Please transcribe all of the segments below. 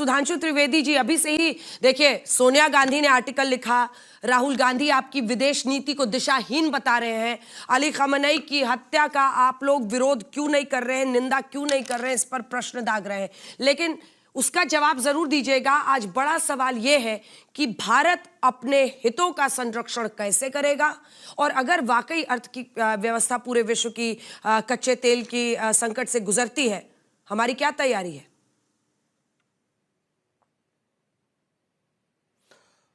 सुधांशु त्रिवेदी जी, अभी से ही देखिए सोनिया गांधी ने आर्टिकल लिखा, राहुल गांधी आपकी विदेश नीति को दिशाहीन बता रहे हैं, अली खamenei की हत्या का आप लोग विरोध क्यों नहीं कर रहे हैं, निंदा क्यों नहीं कर रहे हैं, इस पर प्रश्न दाग रहे हैं। लेकिन उसका जवाब जरूर दीजिएगा। आज बड़ा सवाल यह है कि भारत अपने हितों का संरक्षण कैसे करेगा, और अगर वाकई अर्थ की व्यवस्था पूरे विश्व की कच्चे तेल की संकट से गुजरती है, हमारी क्या तैयारी है?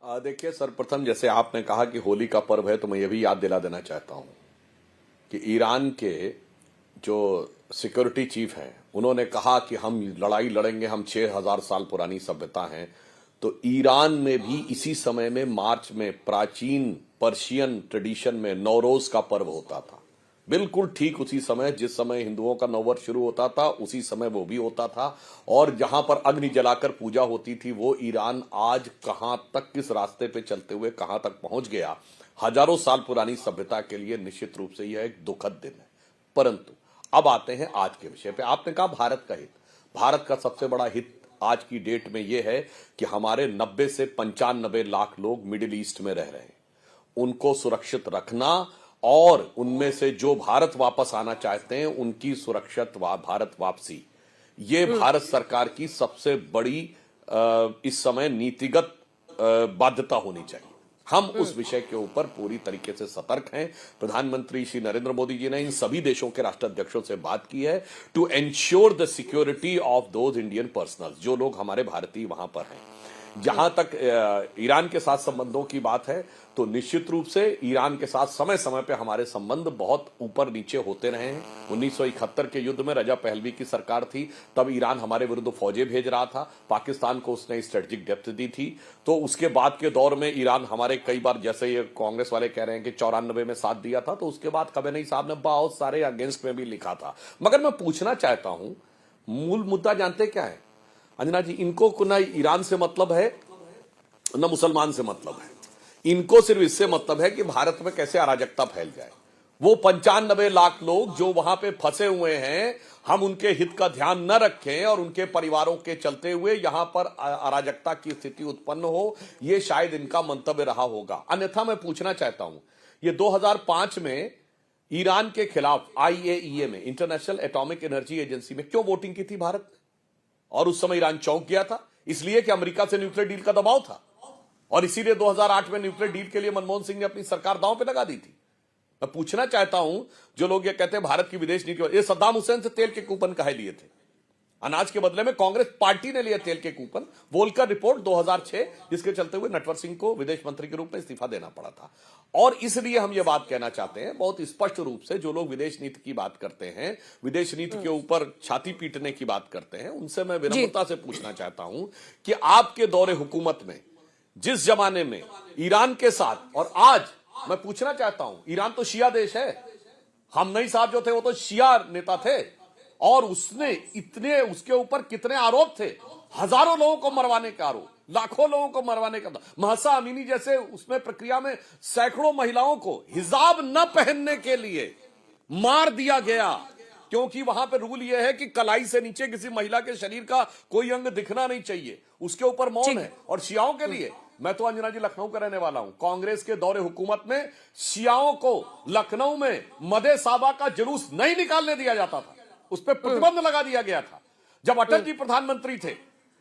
देखिए, सर्वप्रथम जैसे आपने कहा कि होली का पर्व है, तो मैं ये भी याद दिला देना चाहता हूं कि ईरान के जो सिक्योरिटी चीफ हैं, उन्होंने कहा कि हम लड़ाई लड़ेंगे, हम 6000 साल पुरानी सभ्यता हैं। तो ईरान में भी इसी समय में मार्च में प्राचीन पर्शियन ट्रेडिशन में नौरोज का पर्व होता था। बिल्कुल ठीक उसी समय जिस समय हिंदुओं का नववर्ष शुरू होता था, उसी समय वो भी होता था। और जहां पर अग्नि जलाकर पूजा होती थी, वो ईरान आज कहां तक, किस रास्ते पे चलते हुए कहां तक पहुंच गया, हजारों साल पुरानी सभ्यता के लिए निश्चित रूप से यह एक दुखद दिन है। परंतु अब आते हैं आज के विषय पे। आपने कहा भारत का हित। भारत का सबसे बड़ा हित आज की डेट में यह है कि हमारे 90 से 95 लाख लोग मिडिल ईस्ट में रह रहे हैं, उनको सुरक्षित रखना और उनमें से जो भारत वापस आना चाहते हैं उनकी सुरक्षित भारत वापसी, ये भारत सरकार की सबसे बड़ी इस समय नीतिगत बाध्यता होनी चाहिए। हम उस विषय के ऊपर पूरी तरीके से सतर्क हैं। प्रधानमंत्री श्री नरेंद्र मोदी जी ने इन सभी देशों के राष्ट्राध्यक्षों से बात की है to ensure the security of those Indian personnels, जो लोग हमारे भारतीय वहां पर हैं। जहां तक ईरान के साथ संबंधों की बात है, तो निश्चित रूप से ईरान के साथ समय समय पे हमारे संबंध बहुत ऊपर नीचे होते रहे हैं। 1971 के युद्ध में रजा पहलवी की सरकार थी, तब ईरान हमारे विरुद्ध फौजें भेज रहा था, पाकिस्तान को उसने स्ट्रेटेजिक डेप्थ दी थी। तो उसके बाद के दौर में ईरान हमारे कई बार, जैसे ये कांग्रेस वाले कह रहे हैं कि 94 में साथ दिया था, तो उसके बाद खamenei साहब ने बहुत सारे अगेंस्ट में भी लिखा था। मगर मैं पूछना चाहता हूं, मूल मुद्दा जानते क्या है अंजना जी? इनको न ईरान से मतलब है, न मुसलमान से मतलब है। इनको सिर्फ इससे मतलब है कि भारत में कैसे अराजकता फैल जाए। वो 95 लाख लोग जो वहां पे फंसे हुए हैं, हम उनके हित का ध्यान न रखें और उनके परिवारों के चलते हुए यहां पर अराजकता की स्थिति उत्पन्न हो, ये शायद इनका मंतव्य रहा होगा। अन्यथा मैं पूछना चाहता हूं, ये 2005 में ईरान के खिलाफ IAEA में, इंटरनेशनल एटॉमिक एनर्जी एजेंसी में, क्यों वोटिंग की थी भारत ने? और उस समय ईरान चौंक गया था, इसलिए कि अमेरिका से न्यूक्लियर डील का दबाव था, और इसीलिए 2008 में न्यूक्लियर डील के लिए मनमोहन सिंह ने अपनी सरकार दांव पे लगा दी थी। मैं पूछना चाहता हूं, जो लोग ये कहते हैं भारत की विदेश नीति, ये सद्दाम हुसैन से तेल के कूपन काहे लिए थे? अनाज के बदले में कांग्रेस पार्टी ने लिए तेल के कूपन। वोल्कर रिपोर्ट 2006, जिसके चलते हुए नटवर सिंह को विदेश मंत्री के रूप में इस्तीफा देना पड़ा था। और इसलिए हम ये बात कहना चाहते हैं बहुत स्पष्ट रूप से, जो लोग विदेश नीति की बात करते हैं, विदेश नीति के ऊपर छाती पीटने की बात करते हैं, उनसे मैं विनम्रता से पूछना चाहता हूं कि आपके दौरे हुकूमत में, जिस जमाने में ईरान के साथ, और आज मैं पूछना चाहता हूं, ईरान तो शिया देश है, खamenei साहब जो थे वो तो शिया नेता थे, और उसने इतने, उसके ऊपर कितने आरोप थे, हजारों लोगों को मरवाने का आरोप, लाखों लोगों को मरवाने का। महसा अमीनी जैसे उसमें प्रक्रिया में सैकड़ों महिलाओं को हिजाब न पहनने के लिए मार दिया गया, क्योंकि वहां पे रूल यह है कि कलाई से नीचे किसी महिला के शरीर का कोई अंग दिखना नहीं चाहिए, उसके ऊपर मौन है। और शियाओं के लिए, मैं तो अंजना जी लखनऊ का रहने वाला हूं, कांग्रेस के दौरे हुकूमत में शियाओं को लखनऊ में मदे साबा का जुलूस नहीं निकालने दिया जाता था, उस पर प्रतिबंध लगा दिया गया था। जब अटल जी प्रधानमंत्री थे,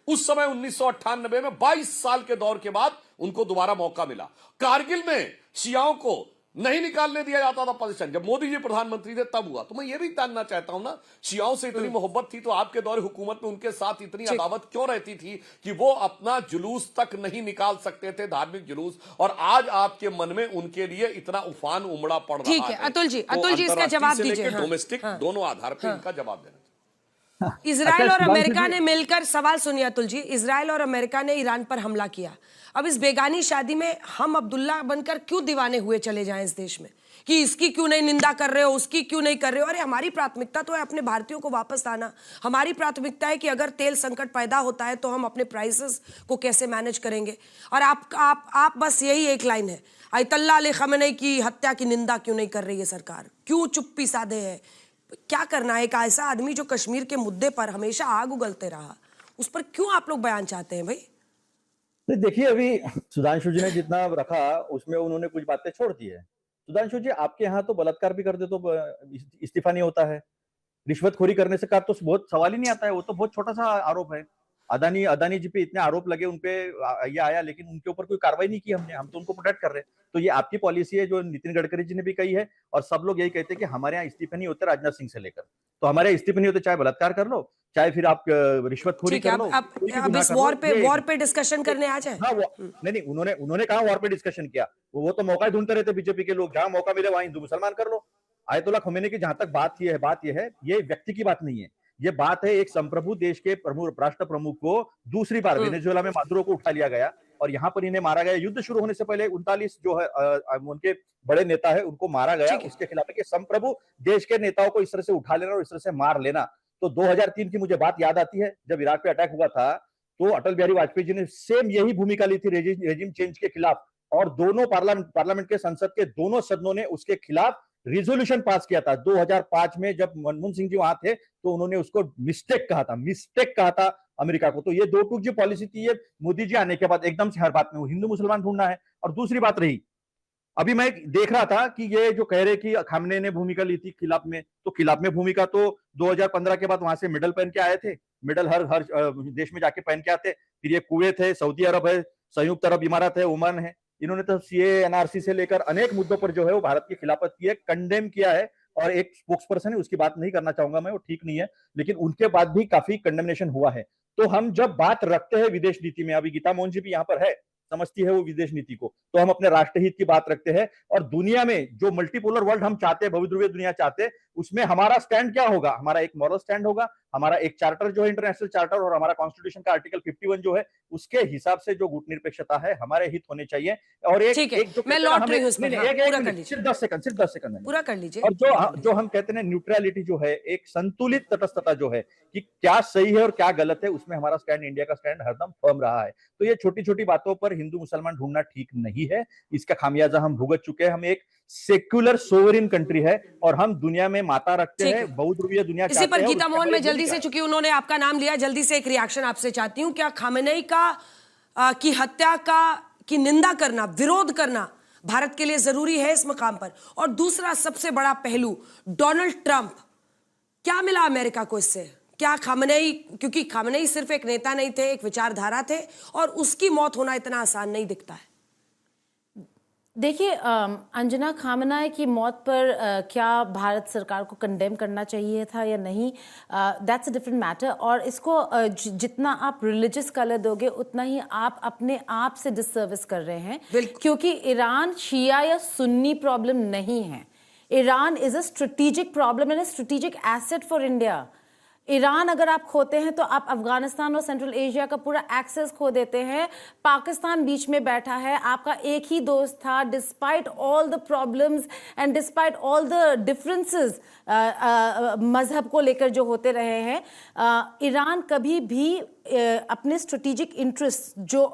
उस समय 1998 में 22 साल के दौर के बाद उनको दोबारा मौका मिला। कारगिल में शियाओं को नहीं निकालने दिया जाता था पोजीशन, जब मोदी जी प्रधानमंत्री थे तब हुआ। तो मैं ये भी जानना चाहता हूं ना, शियाओं से इतनी मोहब्बत थी तो आपके दौरे हुकूमत में उनके साथ इतनी अदावत क्यों रहती थी कि वो अपना जुलूस तक नहीं निकाल सकते थे, धार्मिक जुलूस, और आज आपके मन में उनके लिए इतना उफान उमड़ा पड़ रहा है? ठीक है अतुल जी, अतुल जी इसका जवाब दीजिए। डोमेस्टिक दोनों आधार पर इनका जवाब देना। इजराइल और अमेरिका ने मिलकर, सवाल सुनिए अतुल जी, इजराइल और अमेरिका ने ईरान पर हमला किया। अब इस बेगानी शादी में हम अब्दुल्ला बनकर क्यों दीवाने हुए चले जाएं इस देश में, कि इसकी क्यों नहीं निंदा कर रहे हो, उसकी क्यों नहीं कर रहे हो? अरे हमारी प्राथमिकता तो है अपने भारतीयों को वापस लाना। हमारी प्राथमिकता है कि अगर तेल संकट पैदा होता है तो हम अपने प्राइसेस को कैसे मैनेज करेंगे। और आप बस यही एक लाइन है, अयतुल्ला अली खamenei की हत्या की निंदा क्यों नहीं कर रही है सरकार, क्यों चुप्पी साधे है? क्या करना है? एक ऐसा आदमी जो कश्मीर के मुद्दे पर हमेशा आग उगलते रहा, उस पर क्यों आप लोग बयान चाहते हैं भाई? नहीं, देखिए, अभी सुधांशु जी ने जितना रखा उसमें उन्होंने कुछ बातें छोड़ दी है। सुधांशु जी, आपके यहाँ तो बलात्कार भी कर दे तो इस्तीफा नहीं होता है। रिश्वतखोरी करने से का तो बहुत सवाल ही नहीं आता है, वो तो बहुत छोटा सा आरोप है। अदानी अदानी जी पे इतने आरोप लगे, उनपे ये आया, लेकिन उनके ऊपर कोई कार्रवाई नहीं की हमने। हम तो उनको प्रोटेक्ट कर रहे हैं। तो ये आपकी पॉलिसी है जो नितिन गडकरी जी ने भी कही है, और सब लोग यही कहते हैं कि हमारे यहाँ इस्तीफे नहीं होते राजनाथ सिंह से लेकर। तो हमारे यहाँ इस्तीफे नहीं होते, चाहे बलात्कार कर लो, चाहे फिर आप रिश्वतखोरी ठीक है, कर लो, कोई भी अब गुनाह इस कर लो। वॉर पे डिस्कशन करने आ जाए। हाँ, वो नहीं नहीं, उन्होंने कहा वॉर पे डिस्कशन किया। वो तो मौका ही ढूंढते रहते बीजेपी के लोग, जहां मौका मिले वहां हिंदू मुसलमान कर लो। आयतुल्ला खमेनी की जहां तक बात यह है, ये व्यक्ति की बात नहीं है। ये बात है एक संप्रभु देश के प्रमुख, राष्ट्र प्रमुख को दूसरी बार वेनेजुएला में मादुरो को उठा लिया गया और यहाँ पर इन्हें मारा गया। युद्ध शुरू होने से पहले 39 जो है उनके बड़े नेता है उनको मारा गया। उसके खिलाफ है संप्रभु देश के नेताओं को इस तरह से उठा लेना और इस तरह से मार लेना। तो 2003 की मुझे बात याद आती है, जब इराक पे अटैक हुआ था तो अटल बिहारी वाजपेयी जी ने सेम यही भूमिका ली थी रेजिम चेंज के खिलाफ, और दोनों पार्लियामेंट के संसद के दोनों सदनों ने उसके खिलाफ रिजोल्यूशन पास किया था। 2005 में जब मनमोहन सिंह जी वहां थे तो उन्होंने उसको मिस्टेक कहा था अमेरिका को। तो ये दो टूक जो पॉलिसी थी, ये मोदी जी आने के बाद एकदम से हर बात में वो हिंदू मुसलमान ढूंढना है। और दूसरी बात रही, अभी मैं देख रहा था कि ये जो कह रहे कि खामने ने भूमिका ली थी खिलाफ में, तो खिलाफ में भूमिका तो 2015 के बाद वहां से मेडल पहन के आए थे। मेडल हर देश में जाके पहन के आते। फिर ये कुवैत है, सऊदी अरब है, संयुक्त अरब इमारात है, ओमान है। इन्होंने तो सीए एनआरसी से लेकर अनेक मुद्दों पर जो है वो भारत की खिलाफत की है, कंडेम किया है। और एक स्पोक्स पर्सन है, उसकी बात नहीं करना चाहूंगा मैं, वो ठीक नहीं है, लेकिन उनके बाद भी काफी कंडेमनेशन हुआ है। तो हम जब बात रखते हैं विदेश नीति में, अभी गीता मोहन जी भी यहाँ पर है, समझती है वो विदेश नीति को, तो हम अपने राष्ट्रहित की बात रखते हैं। और दुनिया में जो मल्टीपोलर वर्ल्ड हम चाहते हैं, बहुध्रुवीय दुनिया चाहते हैं, उसमें हमारा स्टैंड क्या होगा? हमारा एक मॉरल स्टैंड होगा, हमारा एक चार्टर जो है इंटरनेशनल चार्टर, और हमारा कॉन्स्टिट्यूशन का आर्टिकल 51 जो है उसके हिसाब से जो गुटनिरपेक्षता है, हमारे हित होने चाहिए। और मैं लौट रही हूं इसमें, सिर्फ 10 सेकंड पूरा कर लीजिए। और जो हम कहते हैं न्यूट्रलिटी जो है, एक संतुलित तटस्थता जो है कि क्या सही है और क्या गलत है, उसमें हमारा स्टैंड, इंडिया का स्टैंड हरदम फर्म रहा है। तो ये छोटी छोटी बातों पर हिंदू मुसलमान ढूंढना ठीक नहीं है। इसका खामियाजा हम भुगत चुके हैं। हम एक सेक्युलर सोवरिन कंट्री है और हम दुनिया में माता रखते हैं, बहुध्रुवीय दुनिया इसी पर गीता मोहन में जल्दी से, चूंकि उन्होंने आपका नाम लिया, जल्दी से एक रिएक्शन आपसे चाहती हूं। क्या खामेनेई की हत्या की निंदा करना, विरोध करना भारत के लिए जरूरी है इस मकाम पर? और दूसरा सबसे बड़ा पहलू, डोनाल्ड ट्रंप, क्या मिला अमेरिका को इससे? क्या खामेनेई, क्योंकि खामेनेई सिर्फ एक नेता नहीं थे, एक विचारधारा थे, और उसकी मौत होना इतना आसान नहीं दिखता है। देखिए, अंजना खामनेई की मौत पर क्या भारत सरकार को कंडेम करना चाहिए था या नहीं, दैट्स अ डिफरेंट मैटर। और इसको जितना आप रिलीजियस कलर दोगे उतना ही आप अपने आप से डिससर्विस कर रहे हैं, क्योंकि ईरान शिया या सुन्नी प्रॉब्लम नहीं है। Iran is a strategic problem and a strategic asset for India. Iran अगर आप खोते हैं तो आप अफगानिस्तान और सेंट्रल एशिया का पूरा एक्सेस खो देते हैं। पाकिस्तान बीच में बैठा है, आपका एक ही दोस्त था, despite all the problems and despite all the differences मजहब को लेकर जो होते रहे हैं। ईरान कभी भी अपने स्ट्रेटेजिक इंटरेस्ट जो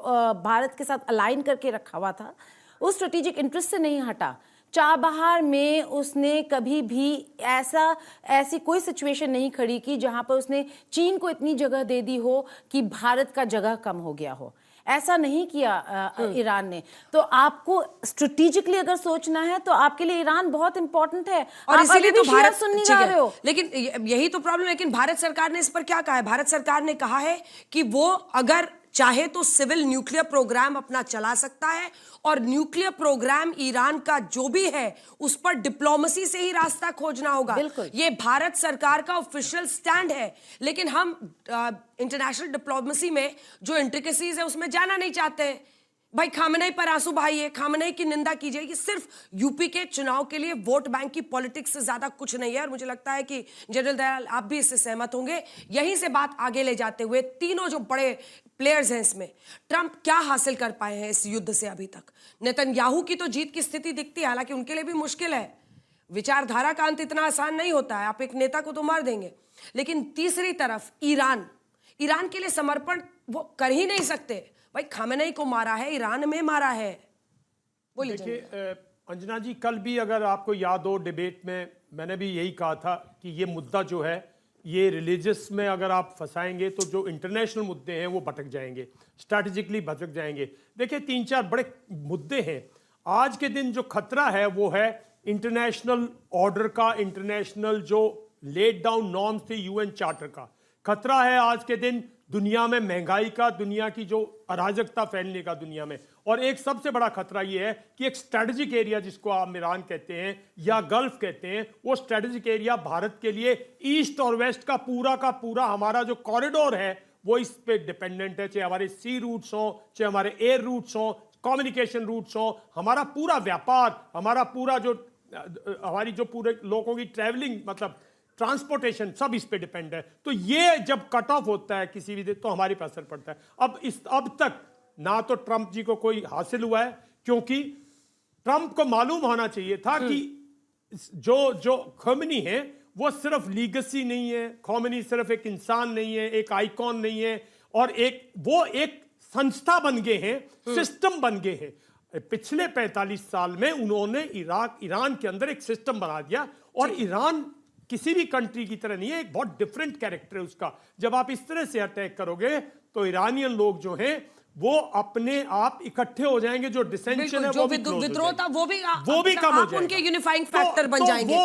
भारत के साथ अलाइन करके रखा हुआ था, उस स्ट्रेटेजिक इंटरेस्ट से नहीं हटा। चाबहार में उसने कभी भी ऐसी कोई सिचुएशन नहीं खड़ी की जहां पर उसने चीन को इतनी जगह दे दी हो कि भारत का जगह कम हो गया हो। ऐसा नहीं किया ईरान ने। तो आपको स्ट्रेटेजिकली अगर सोचना है तो आपके लिए ईरान बहुत इंपॉर्टेंट है, और इसीलिए तो भारत सुनने जा रहे हो। लेकिन यही तो प्रॉब्लम है। लेकिन भारत सरकार ने इस पर क्या कहा है? भारत सरकार ने कहा है कि वो अगर चाहे तो सिविल न्यूक्लियर प्रोग्राम अपना चला सकता है, और न्यूक्लियर प्रोग्राम ईरान का जो भी है उस पर डिप्लोमेसी से ही रास्ता खोजना होगा। ये भारत सरकार का ऑफिशियल स्टैंड है। लेकिन हम इंटरनेशनल डिप्लोमेसी में जो इंट्रिकेसीज है उसमें जाना नहीं चाहते हैं। भाई खामेनेई पर आंसू बहाइए, खामेनेई की निंदा कीजिए, ये सिर्फ यूपी के चुनाव के लिए वोट बैंक की पॉलिटिक्स से ज्यादा कुछ नहीं है। और मुझे लगता है कि जनरल दयाल आप भी इससे सहमत होंगे। यहीं से बात आगे ले जाते हुए, तीनों जो बड़े प्लेयर्स हैं इसमें, ट्रंप क्या हासिल कर पाए हैं इस युद्ध से अभी तक? नेतन्याहू की तो जीत की स्थिति दिखती है, हालांकि उनके लिए भी मुश्किल है। विचारधारा का अंत इतना आसान नहीं होता है, आप एक नेता को तो मार देंगे। लेकिन तीसरी तरफ ईरान के लिए समर्पण वो कर ही नहीं सकते। भाई खामेनेई को मारा है, ईरान में मारा है। बोलिए। देखिए अंजना जी, कल भी अगर आपको याद हो डिबेट में मैंने भी यही कहा था कि ये मुद्दा जो है ये रिलीजियस में अगर आप फंसाएंगे तो जो इंटरनेशनल मुद्दे हैं वो भटक जाएंगे, स्ट्रैटेजिकली भटक जाएंगे। देखिए 3-4 बड़े मुद्दे हैं। आज के दिन जो खतरा है वो है इंटरनेशनल ऑर्डर का, इंटरनेशनल जो लेड डाउन नॉर्म्स थे यूएन चार्टर का। खतरा है आज के दिन दुनिया में महंगाई का, दुनिया की जो अराजकता फैलने का दुनिया में। और एक सबसे बड़ा खतरा यह है कि एक स्ट्रेटेजिक एरिया जिसको आप ईरान कहते हैं या गल्फ कहते हैं, वो स्ट्रेटेजिक एरिया भारत के लिए ईस्ट और वेस्ट का पूरा हमारा जो कॉरिडोर है वो इस पे डिपेंडेंट है। चाहे हमारे सी रूट्स हो, चाहे हमारे एयर रूट्स हो, कम्युनिकेशन रूट्स हो, हमारा पूरा व्यापार, हमारा पूरा जो हमारी जो पूरे लोगों की ट्रैवलिंग मतलब ट्रांसपोर्टेशन सब इस पे डिपेंड है। तो ये जब कट ऑफ होता है किसी भी तो हमारे पे असर पड़ता है। अब तक ना तो ट्रंप जी को कोई हासिल हुआ है, क्योंकि ट्रंप को मालूम होना चाहिए था कि जो खोमेनी है वो सिर्फ लीगेसी नहीं है, खोमेनी सिर्फ एक इंसान नहीं है, एक आइकॉन नहीं है, और वो एक संस्था बन गए हैं, सिस्टम बन गए हैं। पिछले 45 साल में उन्होंने ईरान के अंदर एक सिस्टम बना दिया, और ईरान किसी भी कंट्री की तरह नहीं है, एक बहुत डिफरेंट कैरेक्टर है उसका। जब आप इस तरह से अटैक करोगे तो ईरानियन लोग जो हैं वो अपने आप इकट्ठे हो जाएंगे, जो डिसेंशन है जो विद्रोह था वो भी कम हो जाएगा। उनके यूनिफाइंग फैक्टर बन जाएंगे।